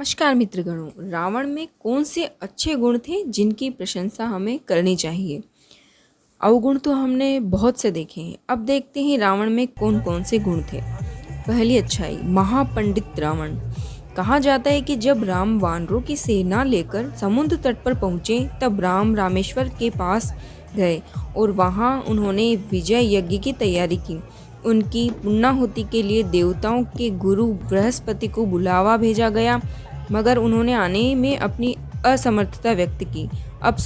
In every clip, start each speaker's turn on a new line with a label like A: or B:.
A: नमस्कार मित्रगणों। रावण में कौन से अच्छे गुण थे जिनकी प्रशंसा हमें करनी चाहिए। अवगुण तो हमने बहुत से देखे हैं, अब देखते हैं रावण में कौन कौन से गुण थे। पहली अच्छाई, महापंडित रावण। कहा जाता है कि जब राम वानरों की सेना लेकर समुद्र तट पर पहुंचे तब राम रामेश्वर के पास गए और वहां उन्होंने विजय यज्ञ की तैयारी की। उनकी पूर्णाहुति के लिए देवताओं के गुरु बृहस्पति को बुलावा भेजा गया, मगर उन्होंने आने में अपनी असमर्थता व्यक्त की। अब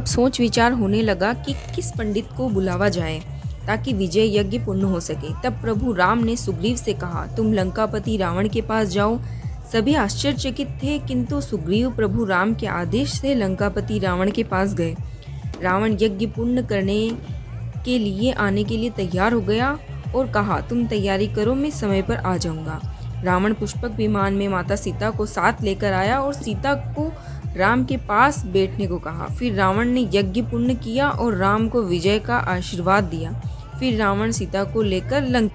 A: सोच विचार होने लगा कि किस पंडित को बुलावा जाए ताकि विजय यज्ञ पूर्ण हो सके। तब प्रभु राम ने सुग्रीव से कहा, तुम लंकापति रावण के पास जाओ। सभी आश्चर्यचकित थे, किंतु सुग्रीव प्रभु राम के आदेश से लंकापति रावण के पास गए। रावण यज्ञ पूर्ण करने के लिए आने के लिए तैयार हो गया और कहा, तुम तैयारी करो, मैं समय पर आ जाऊंगा। रावण पुष्पक विमान में माता सीता को साथ लेकर आया और सीता को राम के पास बैठने को कहा। फिर रावण ने यज्ञ पूर्ण किया और राम को विजय का आशीर्वाद दिया। फिर रावण सीता को लेकर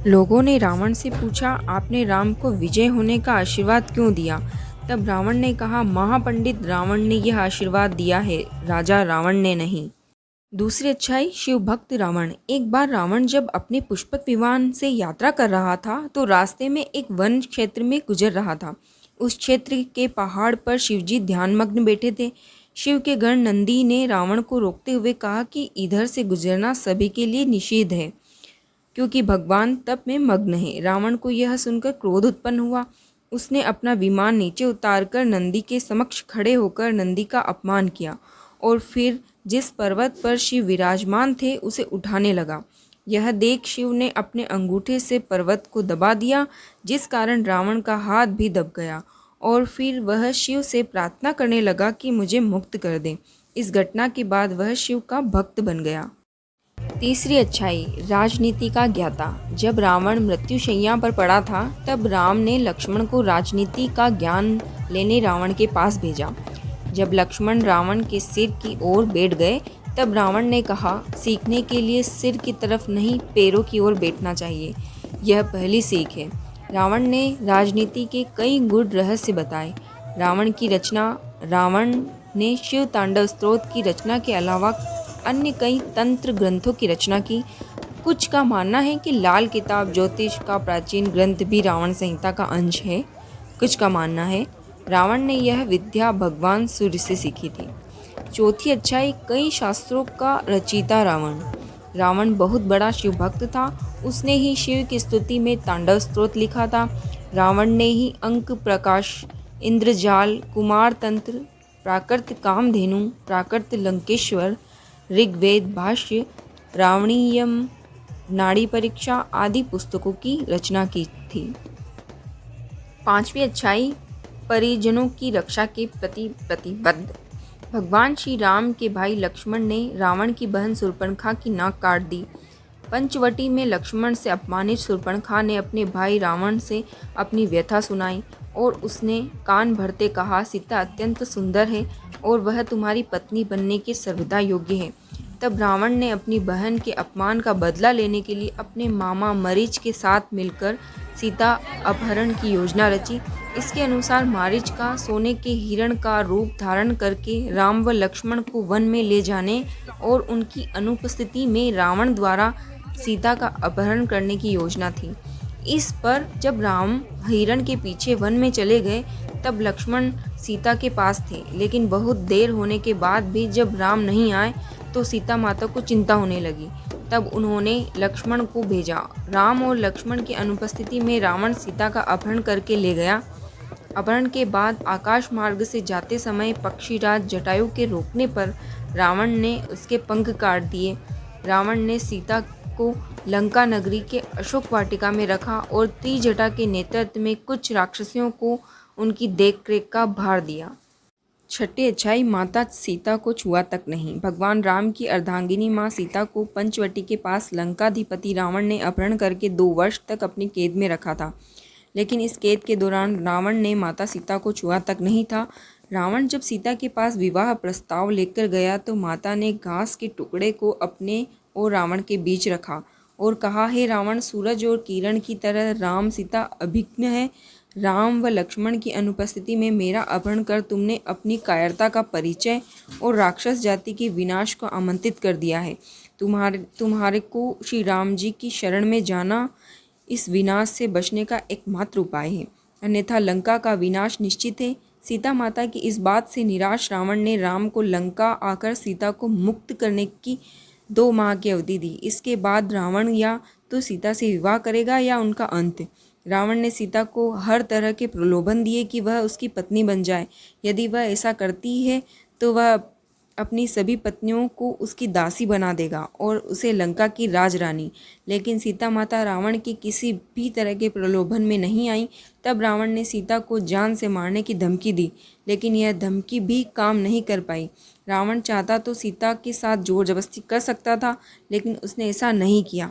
A: लोगों ने रावण से पूछा, आपने राम को विजय होने का आशीर्वाद क्यों दिया? तब रावण ने कहा, महापंडित रावण ने यह आशीर्वाद दिया है, राजा रावण ने नहीं। दूसरी अच्छाई, शिव भक्त रावण। एक बार रावण जब अपने पुष्पक विमान से यात्रा कर रहा था तो रास्ते में एक वन क्षेत्र में गुजर रहा था। उस क्षेत्र के पहाड़ पर शिवजी ध्यानमग्न बैठे थे। शिव के गण नंदी ने रावण को रोकते हुए कहा कि इधर से गुजरना सभी के लिए निषेध है, क्योंकि भगवान तप में मग्न है। रावण को यह सुनकर क्रोध उत्पन्न हुआ। उसने अपना विमान नीचे उतारकर नंदी के समक्ष खड़े होकर नंदी का अपमान किया और फिर जिस पर्वत पर शिव विराजमान थे उसे उठाने लगा। यह देख शिव ने अपने अंगूठे से पर्वत को दबा दिया, जिस कारण रावण का हाथ भी दब गया और फिर वह शिव से प्रार्थना करने लगा कि मुझे मुक्त कर दें। इस घटना के बाद वह शिव का भक्त बन गया। तीसरी अच्छाई, राजनीति का ज्ञाता। जब रावण मृत्युशैया पर पड़ा था तब राम ने लक्ष्मण को राजनीति का ज्ञान लेने रावण के पास भेजा। जब लक्ष्मण रावण के सिर की ओर बैठ गए तब रावण ने कहा, सीखने के लिए सिर की तरफ नहीं पैरों की ओर बैठना चाहिए। यह पहली सीख है। रावण ने राजनीति के कई गूढ़ रहस्य बताए। रावण ने शिव तांडव स्तोत्र की रचना के अलावा अन्य कई तंत्र ग्रंथों की रचना की। कुछ का मानना है कि लाल किताब ज्योतिष का प्राचीन ग्रंथ भी रावण संहिता का अंश है। कुछ का मानना है रावण ने यह विद्या भगवान सूर्य से सीखी थी। चौथी अच्छाई, कई शास्त्रों का रचयिता रावण। रावण बहुत बड़ा शिव भक्त था। उसने ही शिव की स्तुति में तांडव स्तोत्र लिखा था। रावण ने ही अंक प्रकाश, इंद्रजाल, कुमार तंत्र, प्राकृत कामधेनु, प्राकृत लंकेश्वर, ऋग्वेद भाष्य, रावणीयम, नाड़ी परीक्षा आदि पुस्तकों की रचना की थी। पांचवी अच्छाई, परिजनों की रक्षा के प्रति प्रतिबद्ध। भगवान श्री राम के भाई लक्ष्मण ने रावण की बहन शूर्पणखा की नाक काट दी। पंचवटी में लक्ष्मण से अपमानित शूर्पणखा ने अपने भाई रावण से अपनी व्यथा सुनाई और उसने कान भरते कहा, सीता अत्यंत सुंदर है और वह तुम्हारी पत्नी बनने के सर्वदा योग्य है। तब रावण ने अपनी बहन के अपमान का बदला लेने के लिए अपने मामा मरीच के साथ मिलकर सीता अपहरण की योजना रची। इसके अनुसार मारीच का सोने के हिरण का रूप धारण करके राम व लक्ष्मण को वन में ले जाने और उनकी अनुपस्थिति में रावण द्वारा सीता का अपहरण करने की योजना थी। इस पर जब राम हिरण के पीछे वन में चले गए तब लक्ष्मण सीता के पास थे, लेकिन बहुत देर होने के बाद भी जब राम नहीं आए तो सीता माता को चिंता होने लगी। तब उन्होंने लक्ष्मण को भेजा। राम और लक्ष्मण की अनुपस्थिति में रावण सीता का अपहरण करके ले गया। अपहरण के बाद आकाश मार्ग से जाते समय पक्षीराज जटायु के रोकने पर रावण ने उसके पंख काट दिए। रावण ने सीता को लंका नगरी के अशोक वाटिका में रखा और त्रिजटा के नेतृत्व में कुछ राक्षसियों को उनकी देखरेख का भार दिया। छठी अच्छाई, माता सीता को छुआ तक नहीं। भगवान राम की अर्धांगिनी माँ सीता को पंचवटी के पास लंकाधिपति रावण ने अपहरण करके 2 वर्ष तक अपनी कैद में रखा था, लेकिन इस कैद के दौरान रावण ने माता सीता को छुआ तक नहीं था। रावण जब सीता के पास विवाह प्रस्ताव लेकर गया तो माता ने घास के टुकड़े को अपने और रावण के बीच रखा और कहा, हे रावण, सूरज और किरण की तरह राम सीता अभिज्ञ है। राम व लक्ष्मण की अनुपस्थिति में मेरा अपहरण कर तुमने अपनी कायरता का परिचय और राक्षस जाति के विनाश को आमंत्रित कर दिया है। तुम्हारे को श्री राम जी की शरण में जाना इस विनाश से बचने का एकमात्र उपाय है, अन्यथा लंका का विनाश निश्चित है। सीता माता की इस बात से निराश रावण ने राम को लंका आकर सीता को मुक्त करने की 2 माह की अवधि दी। इसके बाद रावण या तो सीता से विवाह करेगा या उनका अंत। रावण ने सीता को हर तरह के प्रलोभन दिए कि वह उसकी पत्नी बन जाए। यदि वह ऐसा करती है तो वह अपनी सभी पत्नियों को उसकी दासी बना देगा और उसे लंका की राजरानी। लेकिन सीता माता रावण की किसी भी तरह के प्रलोभन में नहीं आई। तब रावण ने सीता को जान से मारने की धमकी दी, लेकिन यह धमकी भी काम नहीं कर पाई। रावण चाहता तो सीता के साथ जोर जबरदस्ती कर सकता था, लेकिन उसने ऐसा नहीं किया।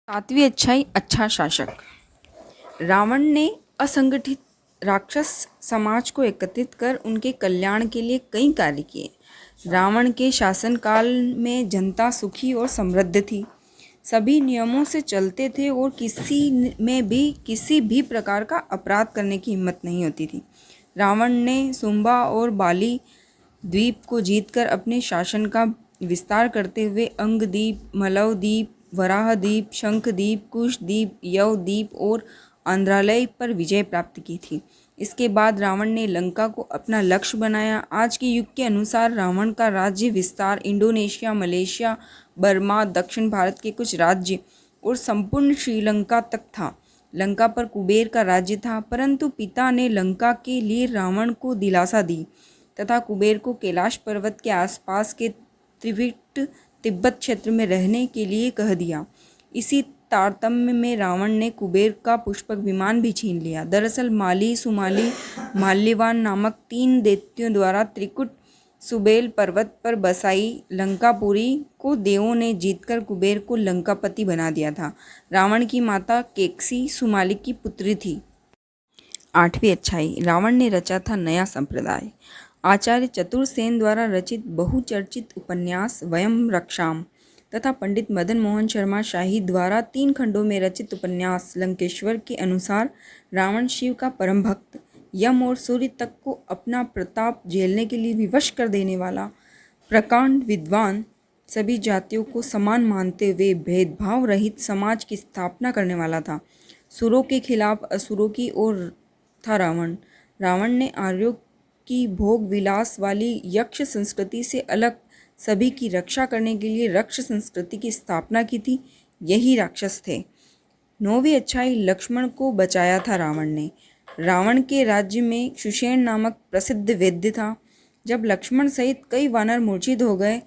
A: 7वीं अच्छाई, अच्छा शासक। रावण ने असंगठित राक्षस समाज को एकत्रित कर उनके कल्याण के लिए कई कार्य किए। रावण के शासनकाल में जनता सुखी और समृद्ध थी, सभी नियमों से चलते थे और किसी भी प्रकार का अपराध करने की हिम्मत नहीं होती थी। रावण ने सुंबा और बाली द्वीप को जीतकर अपने शासन का विस्तार करते हुए अंगद्वीप, मलवद्वीप, वराहद्वीप, शंखद्वीप, कुशद्वीप, यवद्वीप और आंध्रालय पर विजय प्राप्त की थी। इसके बाद रावण ने लंका को अपना लक्ष्य बनाया। आज के युग के अनुसार रावण का राज्य विस्तार इंडोनेशिया, मलेशिया, बर्मा, दक्षिण भारत के कुछ राज्य और संपूर्ण श्रीलंका तक था। लंका पर कुबेर का राज्य था, परंतु पिता ने लंका के लिए रावण को दिलासा दी तथा कुबेर को कैलाश पर्वत के आसपास के त्रिविट तिब्बत क्षेत्र में रहने के लिए कह दिया। इसी तारतम्य में रावण ने कुबेर का पुष्पक विमान भी छीन लिया। दरअसल माली, सुमाली, माल्यवान नामक 3 दैत्यों द्वारा त्रिकुट सुबेल पर्वत पर बसाई लंकापुरी को देवों ने जीतकर कुबेर को लंकापति बना दिया था। रावण की माता केकसी सुमाली की पुत्री थी। 8वीं अच्छाई, रावण ने रचा था नया संप्रदाय। आचार्य चतुर्सेन द्वारा रचित बहुचर्चित उपन्यास वयम रक्षाम तथा पंडित मदन मोहन शर्मा शाही द्वारा 3 खंडों में रचित उपन्यास लंकेश्वर के अनुसार रावण शिव का परम भक्त, यम और सूर्य तक को अपना प्रताप झेलने के लिए विवश कर देने वाला, प्रकांड विद्वान, सभी जातियों को समान मानते हुए भेदभाव रहित समाज की स्थापना करने वाला था। सुरों के खिलाफ असुरों की ओर था रावण। रावण ने आर्यों की भोग विलास वाली यक्ष संस्कृति से अलग सभी की रक्षा करने के लिए रक्ष संस्कृति की स्थापना की थी। यही राक्षस थे। 9वीं अच्छाई, लक्ष्मण को बचाया था रावण ने। रावण के राज्य में सुषेण नामक प्रसिद्ध वैद्य था। जब लक्ष्मण सहित कई वानर मूर्छित हो गए,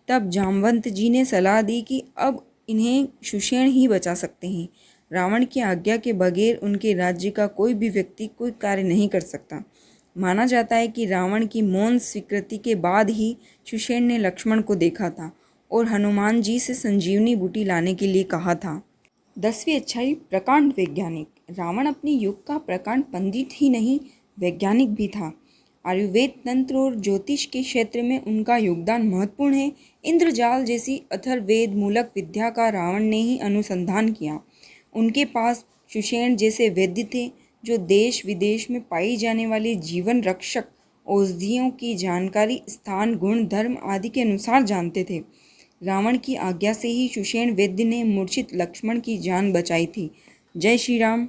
A: तब जामवंत जी ने सलाह दी कि अब इन्हें सुषेण ही बचा सकते हैं। रावण की आज्ञा के बगैर उनके राज्य का कोई भी व्यक्ति कोई कार्य नहीं कर सकता। माना जाता है कि रावण की मौन स्वीकृति के बाद ही सुषेण ने लक्ष्मण को देखा था और हनुमान जी से संजीवनी बूटी लाने के लिए कहा था। 10वीं अच्छाई, प्रकांड वैज्ञानिक। रावण अपने युग का प्रकांड पंडित ही नहीं, वैज्ञानिक भी था। आयुर्वेद, तंत्र और ज्योतिष के क्षेत्र में उनका योगदान महत्वपूर्ण है। इंद्रजाल जैसी अथर्ववेद मूलक विद्या का रावण ने ही अनुसंधान किया। उनके पास सुषेण जैसे वैद्य थे जो देश विदेश में पाई जाने वाली जीवन रक्षक औषधियों की जानकारी स्थान, गुण, धर्म आदि के अनुसार जानते थे। रावण की आज्ञा से ही सुषेण वैद्य ने मूर्छित लक्ष्मण की जान बचाई थी। जय श्री राम।